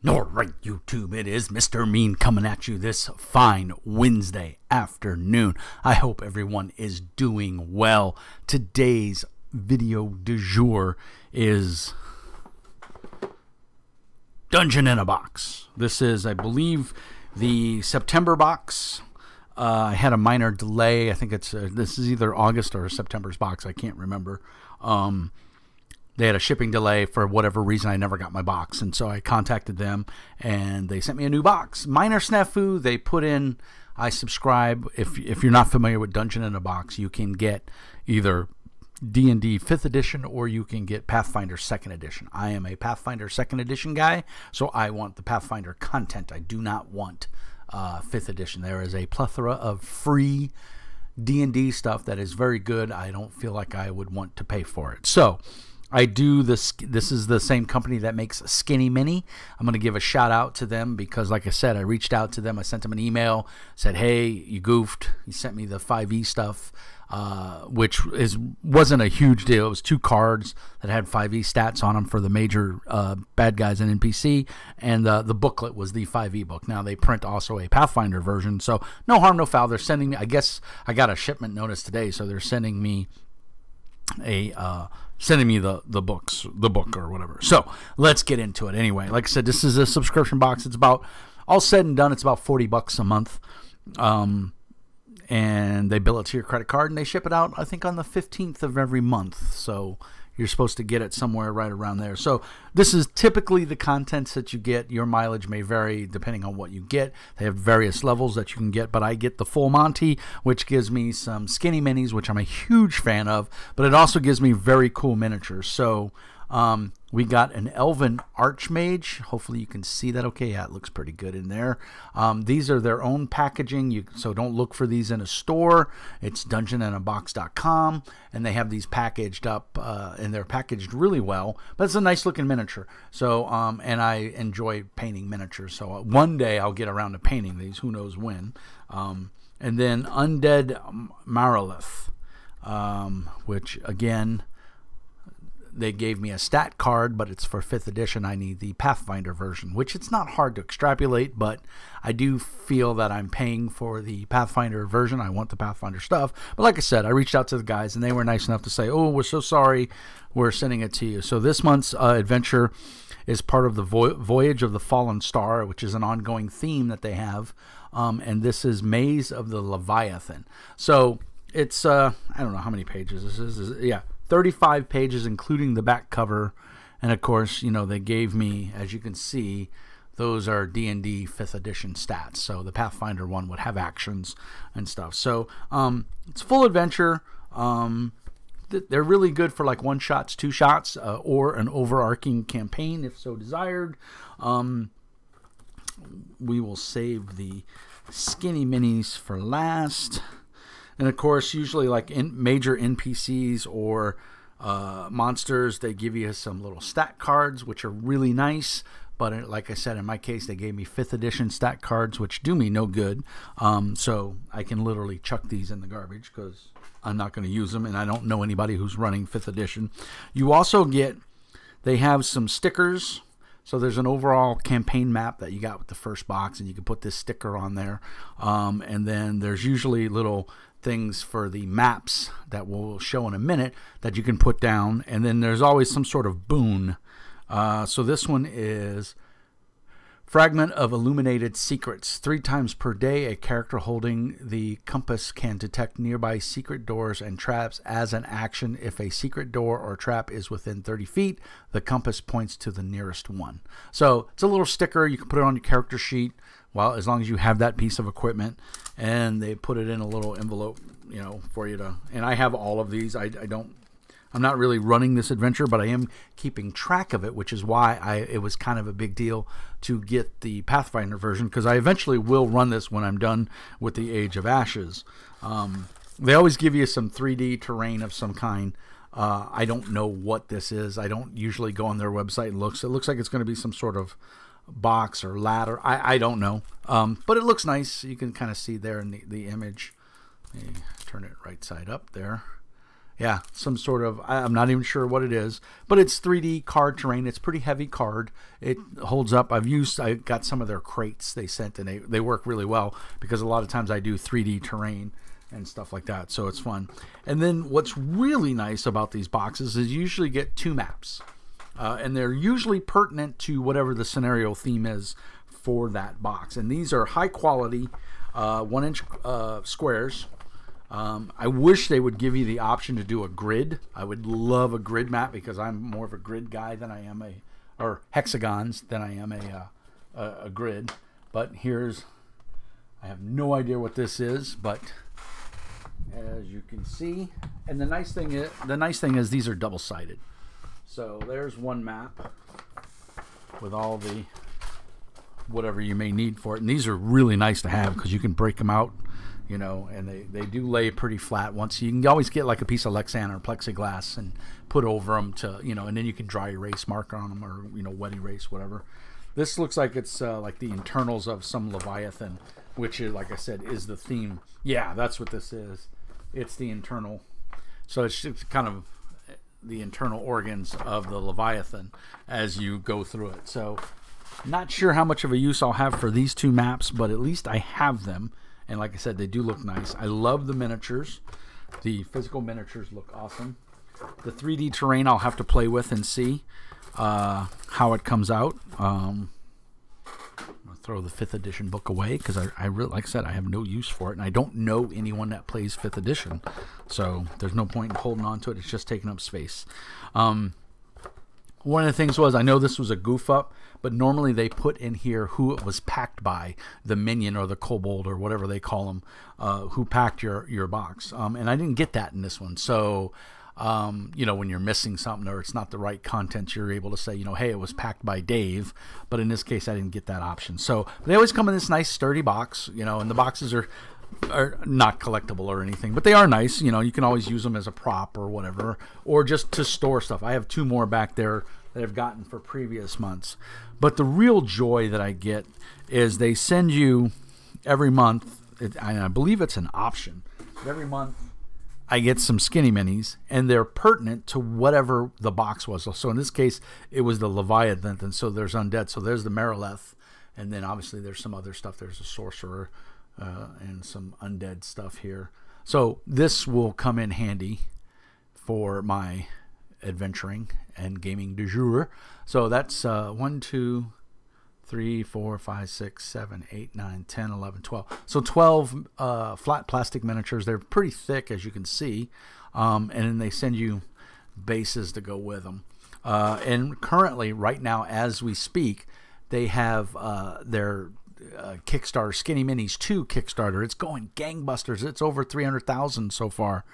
All right, YouTube, it is Mr. Mean coming at you this fine Wednesday afternoon. I hope everyone is doing well. Today's video du jour is Dungeon in a Box. This is, I believe, the September box. I had a minor delay. I think it's this is either August or September's box. I can't remember. They had a shipping delay for whatever reason. I never got my box, and so I contacted them, and they sent me a new box. Minor snafu. They put in, I subscribe. If you're not familiar with Dungeon in a Box, you can get either D&D 5th edition or you can get Pathfinder 2nd edition. I am a Pathfinder 2nd edition guy, so I want the Pathfinder content. I do not want 5th edition. There is a plethora of free D&D stuff that is very good. I don't feel like I would want to pay for it. So I do this. This is the same company that makes Skinny Mini. I'm going to give a shout out to them because, like I said, I reached out to them. I sent them an email, said, "Hey, you goofed. You sent me the 5e stuff, which wasn't a huge deal. It was 2 cards that had 5e stats on them for the major bad guys in NPC, and the booklet was the 5e book. Now they print also a Pathfinder version, so no harm, no foul. They're sending me. I guess I got a shipment notice today, so they're sending me the book or whatever. So let's get into it. Anyway, like I said, this is a subscription box. It's about, all said and done, it's about $40 a month. And they bill it to your credit card and they ship it out, I think, on the 15th of every month. So you're supposed to get it somewhere right around there. So this is typically the contents that you get. Your mileage may vary depending on what you get. They have various levels that you can get, but I get the full Monty, which gives me some skinny minis, which I'm a huge fan of, but it also gives me very cool miniatures. So we got an Elven Archmage. Hopefully you can see that okay. Yeah, it looks pretty good in there. These are their own packaging, so don't look for these in a store. It's dungeoninabox.com, and they have these packaged up, and they're packaged really well, but it's a nice looking miniature. So, and I enjoy painting miniatures, so one day I'll get around to painting these, who knows when. And then Undead Marilith, which again, they gave me a stat card, but it's for 5th edition. I need the Pathfinder version, which it's not hard to extrapolate, but I do feel that I'm paying for the Pathfinder version. I want the Pathfinder stuff. But like I said, I reached out to the guys, and they were nice enough to say, "Oh, we're so sorry. We're sending it to you." So this month's adventure is part of the Voyage of the Fallen Star, which is an ongoing theme that they have. And this is Maze of the Leviathan. So it's, I don't know how many pages this is. Yeah. 35 pages, including the back cover, and of course, you know, they gave me, as you can see, those are D&D 5th edition stats. So the Pathfinder one would have actions and stuff. So it's full adventure. They're really good for like 1-shots, 2-shots, or an overarching campaign if so desired. We will save the skinny minis for last. And of course, usually like major NPCs or monsters, they give you some little stat cards, which are really nice. But like I said, in my case, they gave me 5th edition stat cards, which do me no good. So I can literally chuck these in the garbage because I'm not going to use them, and I don't know anybody who's running 5th edition. You also get, they have some stickers. So there's an overall campaign map that you got with the first box, and you can put this sticker on there. And then there's usually little things for the maps that we'll show in a minute that you can put down. And then there's always some sort of boon. So this one is Fragment of Illuminated Secrets. 3 times per day, a character holding the compass can detect nearby secret doors and traps as an action. If a secret door or trap is within 30 feet, the compass points to the nearest one. So it's a little sticker. You can put it on your character sheet, well, as long as you have that piece of equipment. And they put it in a little envelope, you know, for you to, and I have all of these. I'm not really running this adventure, but I am keeping track of it, which is why it was kind of a big deal to get the Pathfinder version, because I eventually will run this when I'm done with the Age of Ashes. They always give you some 3D terrain of some kind. I don't know what this is. I don't usually go on their website and look. So it looks like it's going to be some sort of box or ladder. I don't know. But it looks nice. You can kind of see there in the image. Let me turn it right side up there. Yeah, some sort of, I'm not even sure what it is, but it's 3D card terrain. It's pretty heavy card. It holds up. I got some of their crates they sent, and they work really well because a lot of times I do 3D terrain and stuff like that, so it's fun. And then what's really nice about these boxes is you usually get 2 maps, and they're usually pertinent to whatever the scenario theme is for that box. And these are high quality 1-inch squares. I wish they would give you the option to do a grid. I would love a grid map because I'm more of a grid guy than I am or hexagons than I am a grid. But I have no idea what this is, but as you can see, and the nice thing is these are double-sided. So there's one map with all the whatever you may need for it, and these are really nice to have because you can break them out. And they do lay pretty flat. Once you can always get like a piece of Lexan or plexiglass and put over them to, and then you can dry erase marker on them or, wet erase, whatever. This looks like it's like the internals of some Leviathan, which is, like I said, is the theme. Yeah, that's what this is. It's the internal. So it's kind of the internal organs of the Leviathan as you go through it. So not sure how much of a use I'll have for these 2 maps, but at least I have them. And like I said, they do look nice. I love the miniatures. The physical miniatures look awesome. The 3D terrain I'll have to play with and see how it comes out. I'm going to throw the 5th edition book away because I really, like I said, I have no use for it. And I don't know anyone that plays 5th edition. So there's no point in holding on to it. It's just taking up space. One of the things was, I know this was a goof up, but normally they put in here who it was packed by, the minion or the kobold or whatever they call them, who packed your box. And I didn't get that in this one. So, when you're missing something or it's not the right content, you're able to say, hey, it was packed by Dave. But in this case, I didn't get that option. So they always come in this nice sturdy box, and the boxes are not collectible or anything, but they are nice. You can always use them as a prop or whatever, or just to store stuff. I have 2 more back there that I've gotten for previous months. But the real joy that I get is they send you every month, and I believe it's an option, but every month I get some skinny minis, and they're pertinent to whatever the box was. So in this case, it was the Leviathan, and so there's undead. So there's the Merileth, and then obviously there's some other stuff. There's a sorcerer and some undead stuff here. So this will come in handy for my adventuring and gaming du jour. So that's 1, 2, 3, 4, 5, 6, 7, 8, 9, 10, 11, 12. So 12 flat plastic miniatures. They're pretty thick, as you can see. And then they send you bases to go with them. And currently, right now, as we speak, they have their Kickstarter, Skinny Minis 2 Kickstarter. It's going gangbusters. It's over 300,000 so far.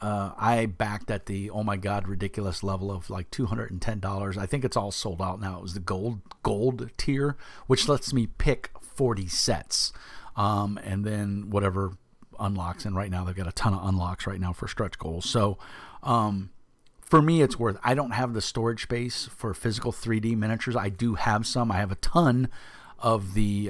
I backed at the, oh my God, ridiculous level of like $210. I think it's all sold out now. It was the gold tier, which lets me pick 40 sets. And then whatever unlocks. And right now they've got a ton of unlocks right now for stretch goals. So, for me, it's worth. I don't have the storage space for physical 3D miniatures. I do have some. I have a ton of the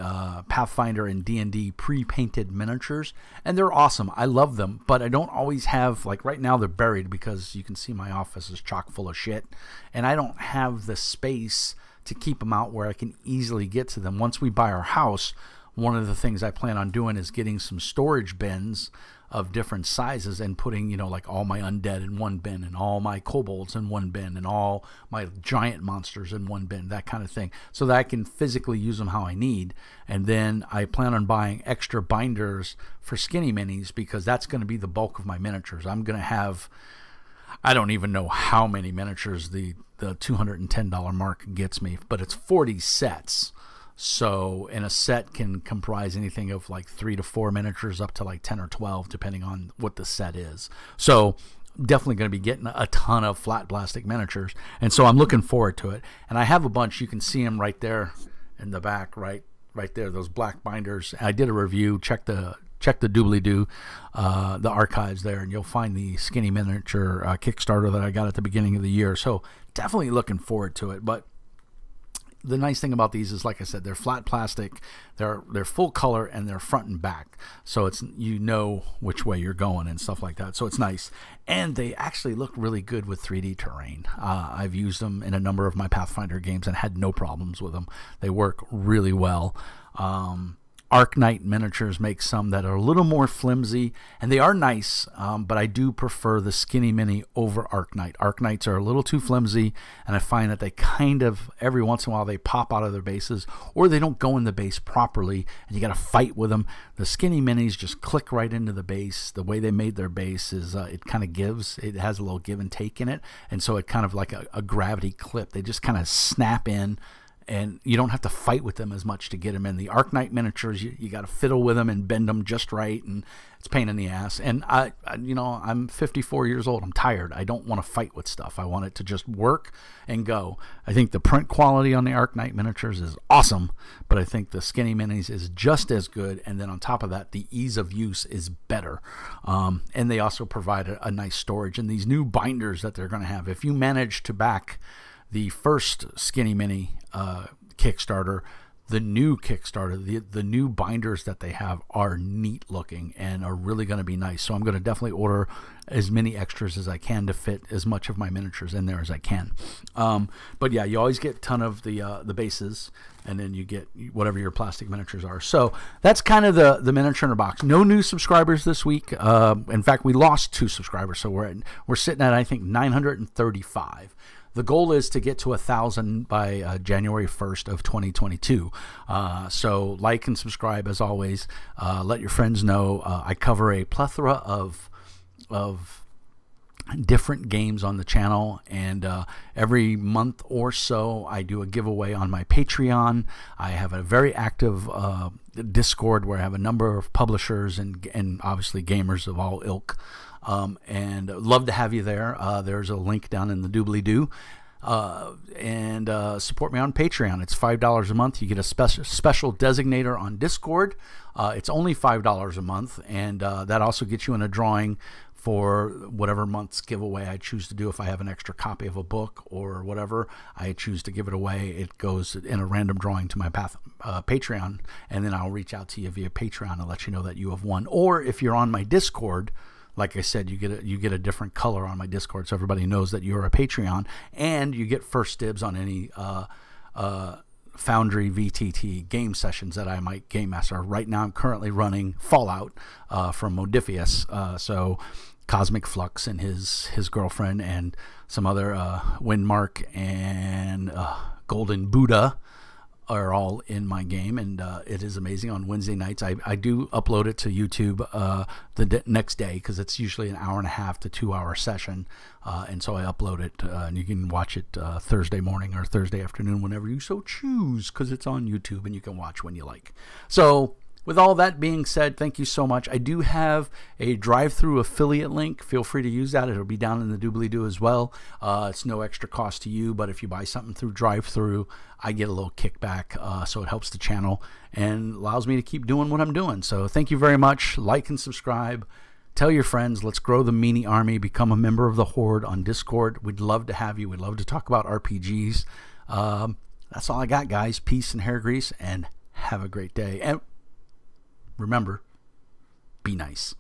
Pathfinder and D&D pre-painted miniatures, and they're awesome. I love them, but I don't always have, like right now they're buried because you can see my office is chock full of shit, and I don't have the space to keep them out where I can easily get to them. Once we buy our house, one of the things I plan on doing is getting some storage bins of different sizes and putting, like all my undead in one bin and all my kobolds in one bin and all my giant monsters in one bin, that kind of thing, so that I can physically use them how I need. And then I plan on buying extra binders for skinny minis because that's going to be the bulk of my miniatures. I'm going to have, I don't even know how many miniatures the $210 mark gets me, but it's 40 sets. So, and a set can comprise anything of like 3 to 4 miniatures up to like 10 or 12, depending on what the set is. So, definitely going to be getting a ton of flat plastic miniatures. And so I'm looking forward to it. And I have a bunch. You can see them right there in the back, right there, those black binders. I did a review. Check the doobly-doo, the archives there, and you'll find the skinny miniature Kickstarter that I got at the beginning of the year. So, definitely looking forward to it. But the nice thing about these is, like I said, they're flat plastic, they're full color, and they're front and back, so it's, you know which way you're going and stuff like that. So it's nice, and they actually look really good with 3D terrain. I've used them in a number of my Pathfinder games and had no problems with them. They work really well. Arknight Miniatures makes some that are a little more flimsy, and they are nice, but I do prefer the Skinny Mini over Arknight. Arknights are a little too flimsy, and I find that they kind of, every once in a while, they pop out of their bases, or they don't go in the base properly, and you got to fight with them. The Skinny Minis just click right into the base. The way they made their base is, it kind of gives, it has a little give and take in it, and so it kind of like a gravity clip. They just kind of snap in, and you don't have to fight with them as much to get them in. The Arknight Miniatures, you got to fiddle with them and bend them just right, and it's a pain in the ass. And I'm 54 years old. I'm tired. I don't want to fight with stuff. I want it to just work and go. I think the print quality on the Arknight Miniatures is awesome, but I think the Skinny Minis is just as good. And then on top of that, the ease of use is better. And they also provide a nice storage. And these new binders that they're going to have, if you manage to back the first Skinny Mini Kickstarter, the new Kickstarter, the new binders that they have are neat looking and are really going to be nice. So I'm going to definitely order as many extras as I can to fit as much of my miniatures in there as I can. But yeah, you always get a ton of the bases, and then you get whatever your plastic miniatures are. So that's kind of the miniature in a box. No new subscribers this week. In fact, we lost 2 subscribers, so we're sitting at, I think, 935. The goal is to get to 1,000 by January 1st of 2022. So like and subscribe as always. Let your friends know. I cover a plethora of different games on the channel, and every month or so I do a giveaway on my Patreon. I have a very active Discord where I have a number of publishers and obviously gamers of all ilk. And love to have you there. There's a link down in the doobly-doo. And support me on Patreon. It's $5 a month. You get a special designator on Discord. It's only $5 a month, and that also gets you in a drawing for whatever month's giveaway I choose to do. If I have an extra copy of a book or whatever, I choose to give it away. It goes in a random drawing to my Patreon, and then I'll reach out to you via Patreon and let you know that you have won. Or if you're on my Discord, like I said, you get a different color on my Discord, so everybody knows that you're a Patreon, and you get first dibs on any Foundry VTT game sessions that I might game master. Right now, I'm currently running Fallout from Modiphius, so Cosmic Flux and his girlfriend and some other Windmark and Golden Buddha are all in my game, and it is amazing. On Wednesday nights I do upload it to YouTube the next day, because it's usually an 1.5 to 2 hour session, and so I upload it, and you can watch it Thursday morning or Thursday afternoon, whenever you so choose, because it's on YouTube and you can watch when you like. So with all that being said, thank you so much. I do have a drive-through affiliate link. Feel free to use that. It'll be down in the doobly-doo as well. It's no extra cost to you, but if you buy something through drive-through, I get a little kickback, so it helps the channel and allows me to keep doing what I'm doing. So thank you very much. Like and subscribe. Tell your friends. Let's grow the Meanie Army. Become a member of the Horde on Discord. We'd love to have you. We'd love to talk about RPGs. That's all I got, guys. Peace and hair grease, and have a great day. And remember, be nice.